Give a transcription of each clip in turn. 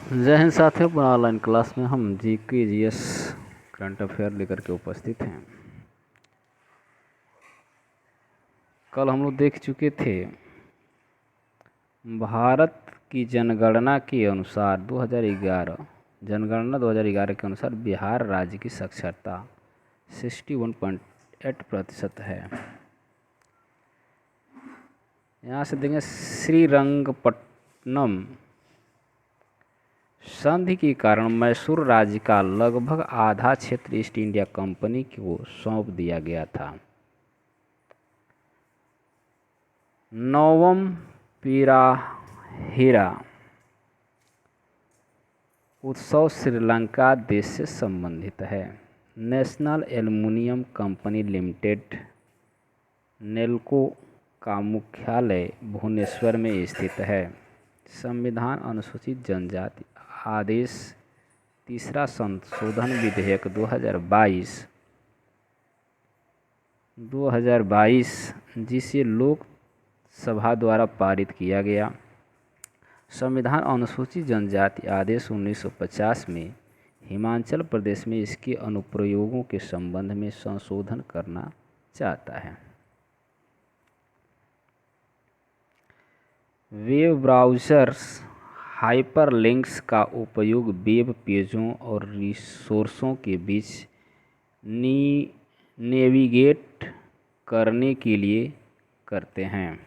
जय हिंद साथियों, अपना ऑनलाइन क्लास में हम जीके जीएस करंट अफेयर लेकर के उपस्थित हैं। कल हम लोग देख चुके थे भारत की जनगणना के अनुसार 2011 के अनुसार बिहार राज्य की साक्षरता 61.8% है। यहाँ से देखेंगे श्रीरंगपट्टनम संधि के कारण मैसूर राज्य का लगभग आधा क्षेत्र ईस्ट इंडिया कंपनी को सौंप दिया गया था। नवम पिराहिरा उत्सव श्रीलंका देश से संबंधित है। National aluminium company limited Nelco का मुख्यालय भुवनेश्वर में स्थित है। संविधान अनुसूचित जनजाति आदेश तीसरा संशोधन विधेयक 2022 जिसे लोकसभा द्वारा पारित किया गया। संविधान अनुसूचित जनजाति आदेश 1950 में हिमाचल प्रदेश में इसके अनुप्रयोगों के संबंध में संशोधन करना चाहता है। वेब ब्राउज़र्स हाइपरलिंक्स का उपयोग वेब पेजों और रिसोर्सों के बीच नेविगेट करने के लिए करते हैं।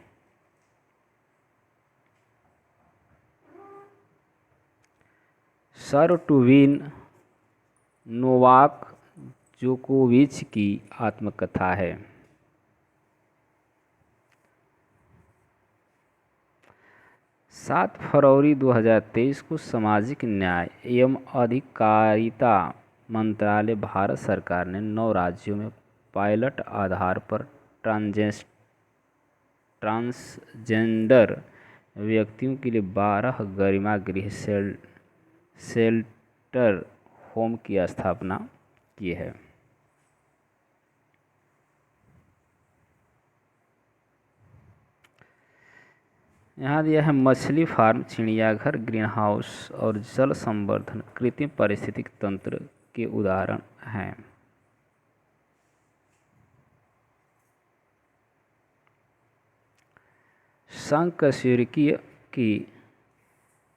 सर्व टू विन नोवाक जोकोविच की आत्मकथा है। 7 फरवरी 2023 को सामाजिक न्याय एवं अधिकारिता मंत्रालय भारत सरकार ने 9 राज्यों में पायलट आधार पर ट्रांसजेंडर व्यक्तियों के लिए 12 गरिमा गृह शेल्टर होम की स्थापना की है। यहाँ दिया है मछली फार्म, चिड़ियाघर, ग्रीन हाउस और जल संवर्धन कृत्रिम पारिस्थितिक तंत्र के उदाहरण हैं। संकशेरुकीय की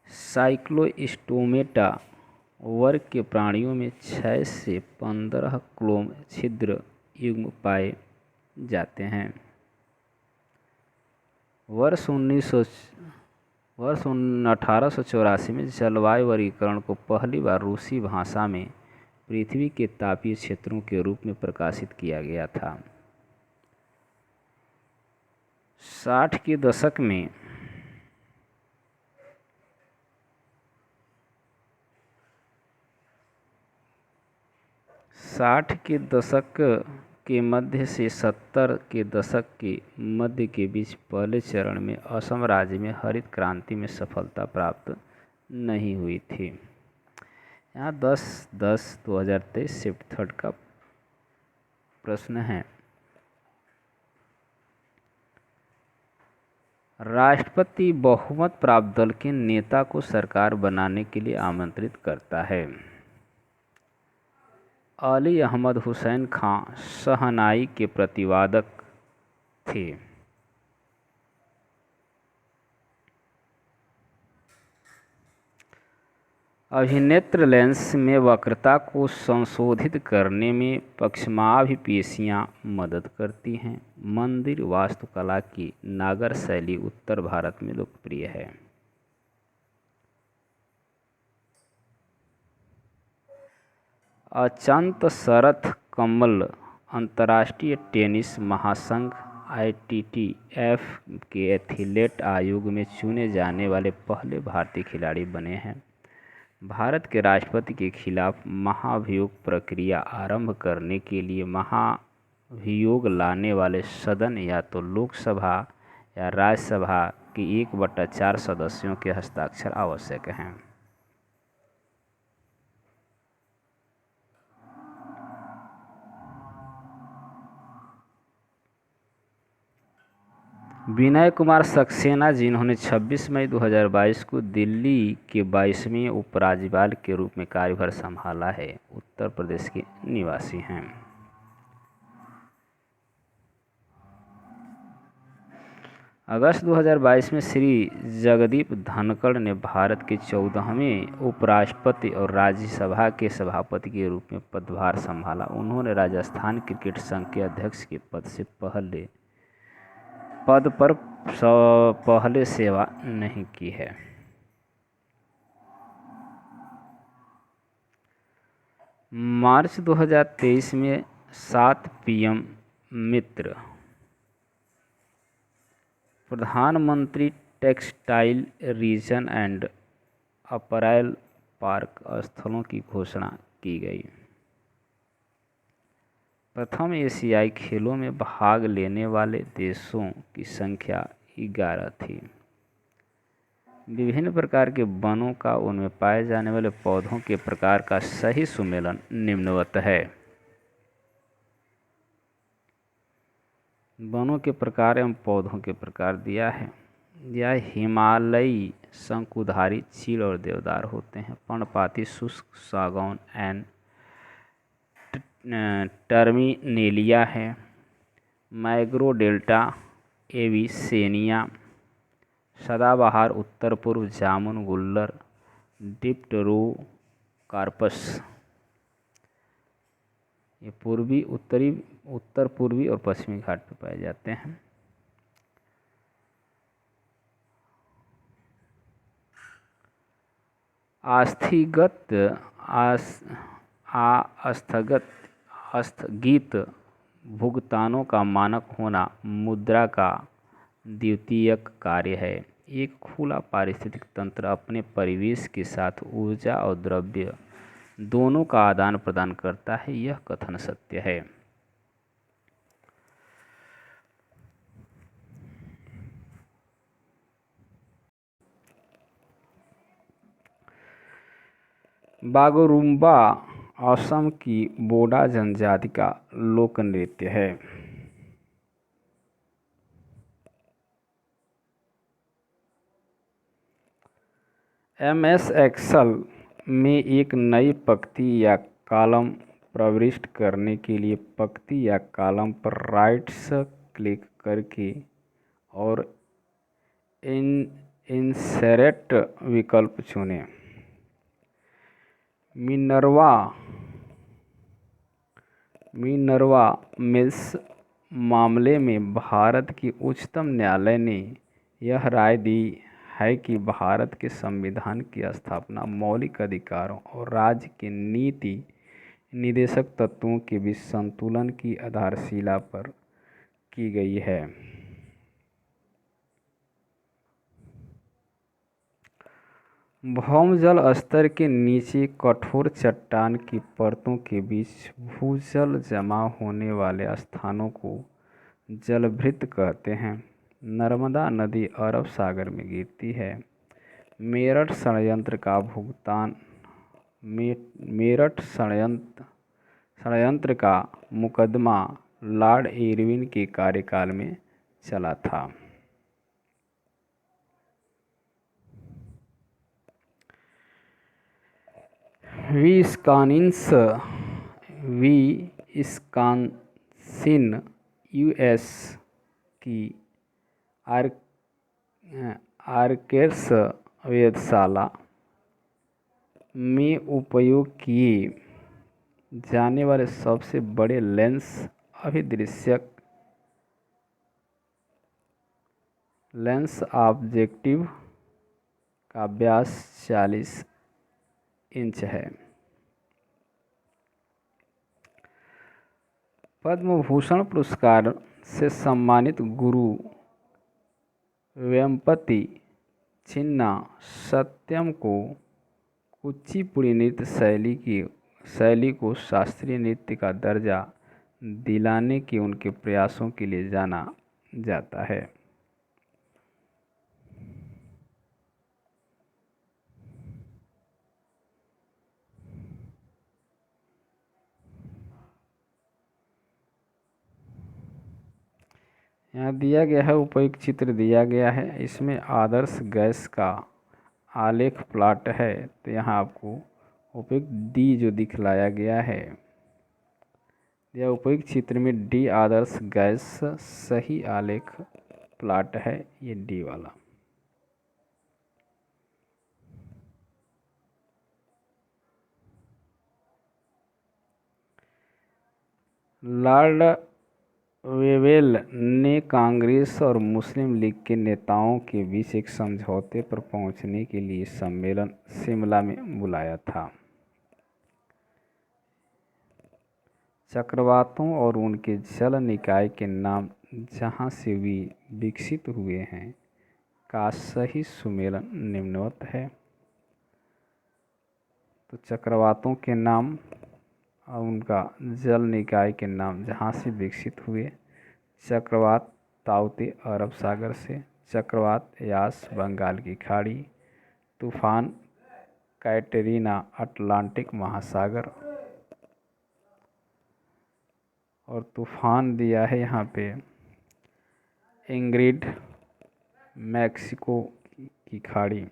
साइक्लोस्टोमेटा वर्ग के प्राणियों में 6 से 15 क्लोम छिद्र युग्म पाए जाते हैं। वर्ष 1884 में जलवायु वर्गीकरण को पहली बार रूसी भाषा में पृथ्वी के तापीय क्षेत्रों के रूप में प्रकाशित किया गया था। 60 के दशक में के मध्य से 70 के दशक के मध्य के बीच पहले चरण में असम राज्य में हरित क्रांति में सफलता प्राप्त नहीं हुई थी। यहाँ 10/10/2023 शिफ्ट 3 का प्रश्न है। राष्ट्रपति बहुमत प्राप्त दल के नेता को सरकार बनाने के लिए आमंत्रित करता है। अली अहमद हुसैन खां शहनाई के प्रतिवादक थे। अभिनेत्र लेंस में वक्रता को संशोधित करने में पक्षमाभिपेशियाँ मदद करती हैं। मंदिर वास्तुकला की नागर शैली उत्तर भारत में लोकप्रिय है। अचंत शरथ कमल अंतर्राष्ट्रीय टेनिस महासंघ ITTF के एथलीट आयोग में चुने जाने वाले पहले भारतीय खिलाड़ी बने हैं। भारत के राष्ट्रपति के खिलाफ महाभियोग प्रक्रिया आरंभ करने के लिए महाभियोग लाने वाले सदन या तो लोकसभा या राज्यसभा के 1/4 सदस्यों के हस्ताक्षर आवश्यक हैं। विनय कुमार सक्सेना, जिन्होंने 26 मई 2022 को दिल्ली के 22वें उपराज्यपाल के रूप में कार्यभार संभाला है, उत्तर प्रदेश के निवासी हैं। अगस्त 2022 में श्री जगदीप धनखड़ ने भारत के 14वें उपराष्ट्रपति और राज्यसभा के सभापति के रूप में पदभार संभाला। उन्होंने राजस्थान क्रिकेट संघ के अध्यक्ष के पद पर पहले सेवा नहीं की है। मार्च 2023 में 7 PM मित्र प्रधानमंत्री textile reason and apparel park स्थलों की घोषणा की गई। प्रथम एशियाई खेलों में भाग लेने वाले देशों की संख्या 11 थी। विभिन्न प्रकार के वनों का उनमें पाए जाने वाले पौधों के प्रकार का सही सुमेलन निम्नवत है। वनों के प्रकार एवं पौधों के प्रकार दिया है। यह हिमालयी शंकुधारी चीड़ और देवदार होते हैं। पर्णपाती शुष्क सागौन एंड टर्मिनेलिया है। मैग्रोडेल्टा एविसेनिया, सदाबहार उत्तर पूर्व जामुन गुल्लर डिप्टेरोकार्पस, ये उत्तर पूर्वी और पश्चिमी घाट पर पाए जाते हैं। स्थगित भुगतानों का मानक होना मुद्रा का द्वितीयक कार्य है। एक खुला पारिस्थितिक तंत्र अपने परिवेश के साथ ऊर्जा और द्रव्य दोनों का आदान प्रदान करता है, यह कथन सत्य है। बागुरुम्बा असम की बोडा जनजाति का लोक नृत्य है। MS एक्सेल में एक नई पंक्ति या कॉलम प्रविष्ट करने के लिए पंक्ति या कॉलम पर राइट क्लिक करके और इंसर्ट विकल्प चुनें। मिनर्वा मिल्स मामले में भारत की उच्चतम न्यायालय ने यह राय दी है कि भारत के संविधान की स्थापना मौलिक अधिकारों और राज्य के नीति निदेशक तत्वों के बीच संतुलन की आधारशिला पर की गई है। भौमजल स्तर के नीचे कठोर चट्टान की परतों के बीच भूजल जमा होने वाले स्थानों को जलभृत कहते हैं। नर्मदा नदी अरब सागर में गिरती है। मेरठ षड्यंत्र का मुकदमा लॉर्ड इरविन के कार्यकाल में चला था। विस्कॉन्सिन US की आर्केन्स वेधशाला में उपयोग किए जाने वाले सबसे बड़े लेंस अभिदृश्यक लेंस ऑब्जेक्टिव का व्यास 40 इंच है। पद्म भूषण पुरस्कार से सम्मानित गुरु वेम्पति चिन्ना सत्यम को कुचिपुड़ी नृत्य शैली को शास्त्रीय नृत्य का दर्जा दिलाने के उनके प्रयासों के लिए जाना जाता है। यहाँ दिया गया है, उपयुक्त चित्र दिया गया है। इसमें आदर्श गैस का आलेख प्लॉट है। तो यहाँ आपको उपयुक्त डी जो दिखलाया गया है, यह उपयुक्त चित्र में डी आदर्श गैस सही आलेख प्लॉट है, ये डी वाला। लॉर्ड वेवेल ने कांग्रेस और मुस्लिम लीग के नेताओं के बीच एक समझौते पर पहुंचने के लिए सम्मेलन शिमला में बुलाया था। चक्रवातों और उनके जल निकाय के नाम जहां से वे विकसित हुए हैं का सही सुमेलन निम्नवत है। तो चक्रवातों के नाम और उनका जल निकाय के नाम जहाँ से विकसित हुए: चक्रवात ताउते अरब सागर से, चक्रवात यास बंगाल की खाड़ी, तूफान कैटरीना अटलांटिक महासागर, और तूफान दिया है यहाँ पे इंग्रिड मैक्सिको की खाड़ी।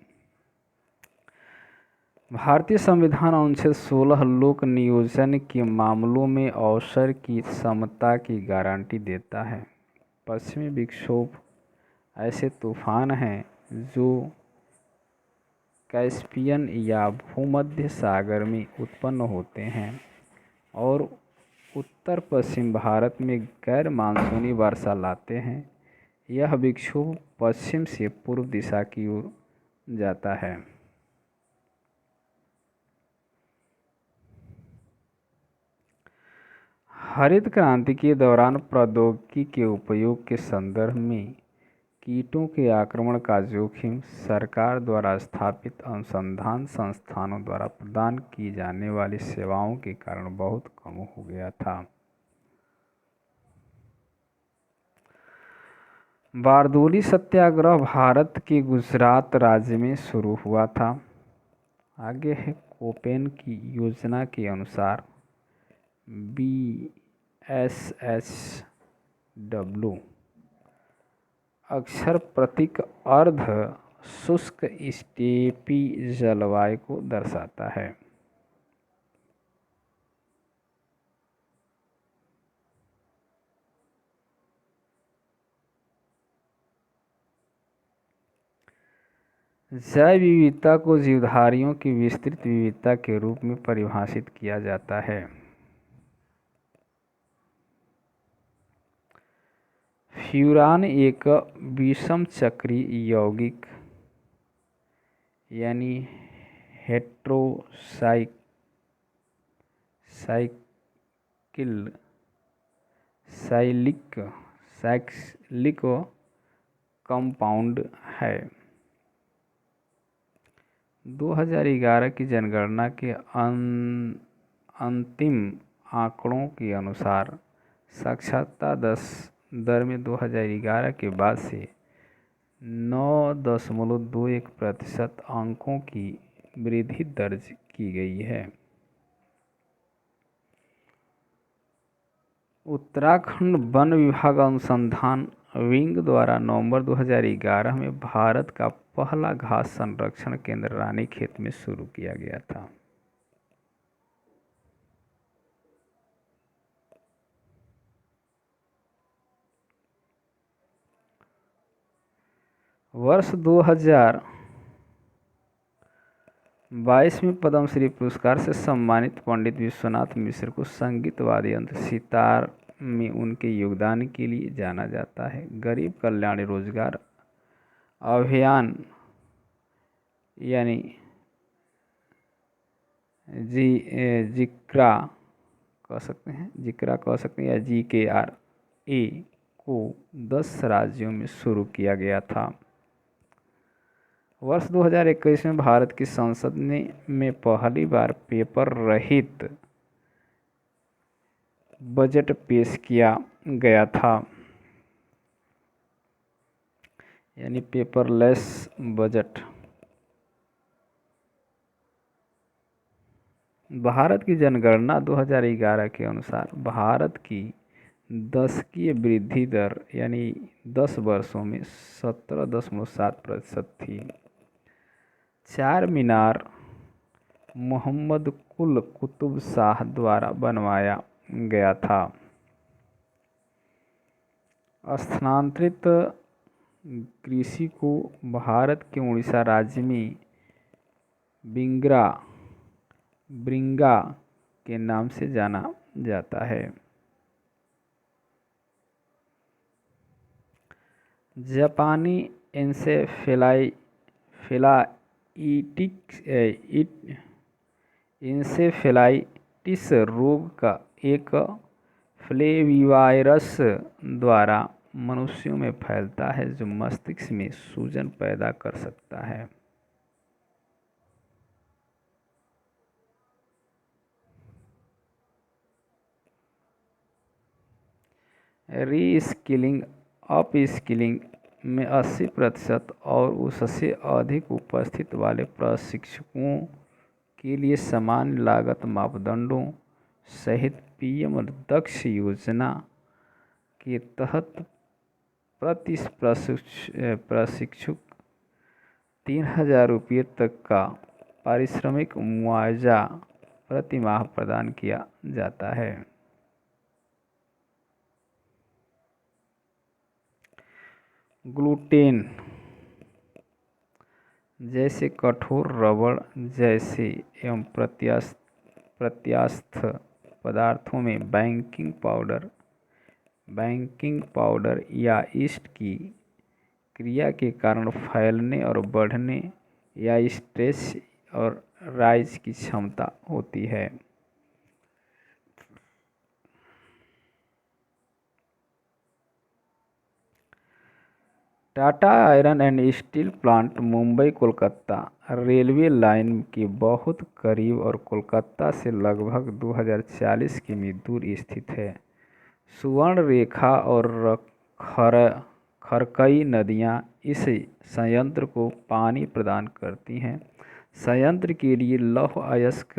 भारतीय संविधान अनुच्छेद 16 लोक नियोजन के मामलों में अवसर की समता की गारंटी देता है। पश्चिमी विक्षोभ ऐसे तूफान हैं जो कैस्पियन या भूमध्य सागर में उत्पन्न होते हैं और उत्तर पश्चिम भारत में गैर मानसूनी वर्षा लाते हैं। यह विक्षोभ पश्चिम से पूर्व दिशा की ओर जाता है। हरित क्रांति के दौरान प्रौद्योगिकी के उपयोग के संदर्भ में कीटों के आक्रमण का जोखिम सरकार द्वारा स्थापित अनुसंधान संस्थानों द्वारा प्रदान की जाने वाली सेवाओं के कारण बहुत कम हो गया था। बारदोली सत्याग्रह भारत के गुजरात राज्य में शुरू हुआ था। आगे है कोपेन की योजना के अनुसार BSHW अक्षर प्रतीक अर्ध शुष्क स्टेपी जलवायु को दर्शाता है। जैव विविधता को जीवधारियों की विस्तृत विविधता के रूप में परिभाषित किया जाता है। फ्यूरान एक विषम चक्रीय यौगिक यानी साइक्लिक कंपाउंड है। 2011 की जनगणना के अंतिम आंकड़ों के अनुसार साक्षरता दर में 2011 के बाद से 9.21% अंकों की वृद्धि दर्ज की गई है। उत्तराखंड वन विभाग अनुसंधान विंग द्वारा नवंबर 2011 में भारत का पहला घास संरक्षण केंद्र रानीखेत में शुरू किया गया था। वर्ष 2022 में पद्मश्री पुरस्कार से सम्मानित पंडित विश्वनाथ मिश्र को संगीत वाद्य यंत्र सितार में उनके योगदान के लिए जाना जाता है। गरीब कल्याण रोजगार अभियान यानी जिक्रा कह सकते हैं या GKRA को 10 राज्यों में शुरू किया गया था। वर्ष 2021 में भारत की संसद में पहली बार पेपर रहित बजट पेश किया गया था, यानी पेपरलेस बजट। भारत की जनगणना 2011 के अनुसार भारत की दशकीय वृद्धि दर यानी 10 वर्षों में 17.7% थी। चार मीनार मोहम्मद कुल कुतुब शाह द्वारा बनवाया गया था। स्थानांतरित कृषि को भारत के उड़ीसा राज्य में ब्रिंगा के नाम से जाना जाता है। जापानी इंसेफेलाइटिस रोग का एक फ्लेविवायरस द्वारा मनुष्यों में फैलता है जो मस्तिष्क में सूजन पैदा कर सकता है। रीस्किलिंग अपस्किलिंग में 80% और उससे अधिक उपस्थिति वाले प्रशिक्षुओं के लिए समान लागत मापदंडों सहित पीएम दक्ष योजना के तहत प्रति प्रशिक्षु 3000 रुपये तक का पारिश्रमिक मुआवजा प्रति माह प्रदान किया जाता है। ग्लूटेन जैसे कठोर रबड़ जैसे एवं प्रत्यास्थ पदार्थों में बेकिंग पाउडर या यीस्ट की क्रिया के कारण फैलने और बढ़ने या स्ट्रेच और राइज की क्षमता होती है। Tata iron and steel plant Mumbai Kolkata railway line के बहुत करीब और कोलकाता से लगभग 2040 किमी दूर स्थित है। सुवर्ण रेखा और खरकई नदियाँ इस संयंत्र को पानी प्रदान करती हैं। संयंत्र के लिए लौह अयस्क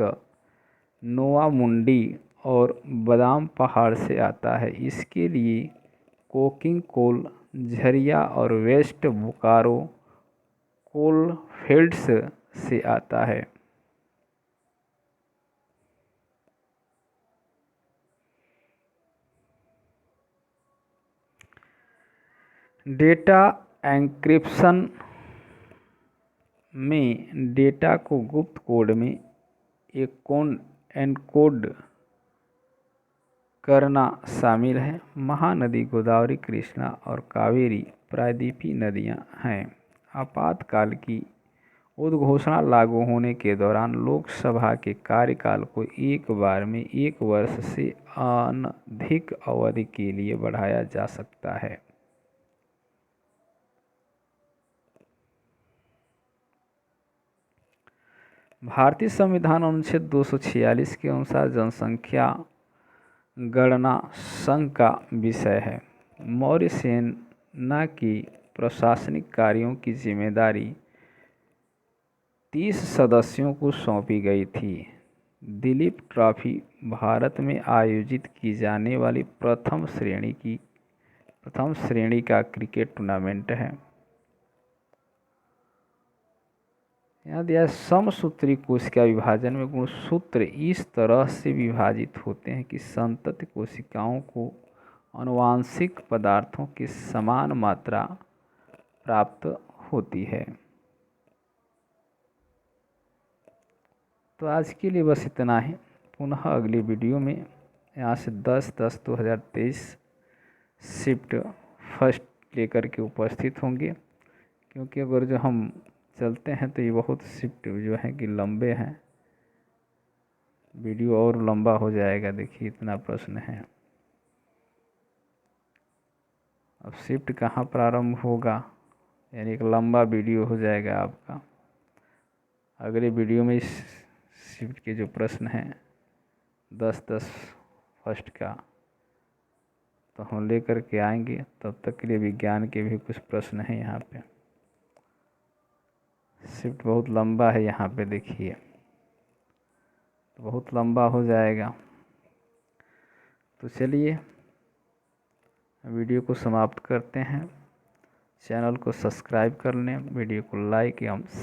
नोवामुंडी और बादाम पहाड़ से आता है। इसके लिए कोकिंग कोल झरिया और वेस्ट बोकारो कोलफील्ड्स से आता है। डेटा एन्क्रिप्शन में डेटा को गुप्त कोड में एन्कोड करना शामिल है। महानदी गोदावरी, कृष्णा और कावेरी प्रायद्वीपीय नदियां हैं। आपातकाल की उद्घोषणा लागू होने के दौरान लोकसभा के कार्यकाल को एक बार में 1 वर्ष से अनधिक अवधि के लिए बढ़ाया जा सकता है। भारतीय संविधान अनुच्छेद 246 के अनुसार जनसंख्या गणना संघ का विषय है। मौर्य सेना की प्रशासनिक कार्यों की जिम्मेदारी 30 सदस्यों को सौंपी गई थी। दिलीप ट्रॉफी भारत में आयोजित की जाने वाली प्रथम श्रेणी का क्रिकेट टूर्नामेंट है। यहाँ दिया समसूत्री कोशिका विभाजन में गुणसूत्र इस तरह से विभाजित होते हैं कि संतति कोशिकाओं को आनुवांशिक पदार्थों की समान मात्रा प्राप्त होती है। तो आज के लिए बस इतना ही। पुनः अगली वीडियो में यहाँ से 10/10/2023 शिफ्ट फर्स्ट लेकर के उपस्थित होंगे, क्योंकि अगर जो हम चलते हैं तो ये बहुत शिफ्ट जो है कि लंबे हैं, वीडियो और लंबा हो जाएगा। देखिए इतना प्रश्न है। अब शिफ्ट कहाँ प्रारंभ होगा, यानी एक लंबा वीडियो हो जाएगा आपका। अगले वीडियो में इस शिफ्ट के जो प्रश्न हैं 10/10 फर्स्ट का तो हम लेकर के आएंगे। तब तक के लिए विज्ञान के भी कुछ प्रश्न हैं यहाँ पे। शिफ्ट बहुत लंबा है यहाँ पे, देखिए बहुत लंबा हो जाएगा। तो चलिए वीडियो को समाप्त करते हैं। चैनल को सब्सक्राइब कर लें, वीडियो को लाइक एवं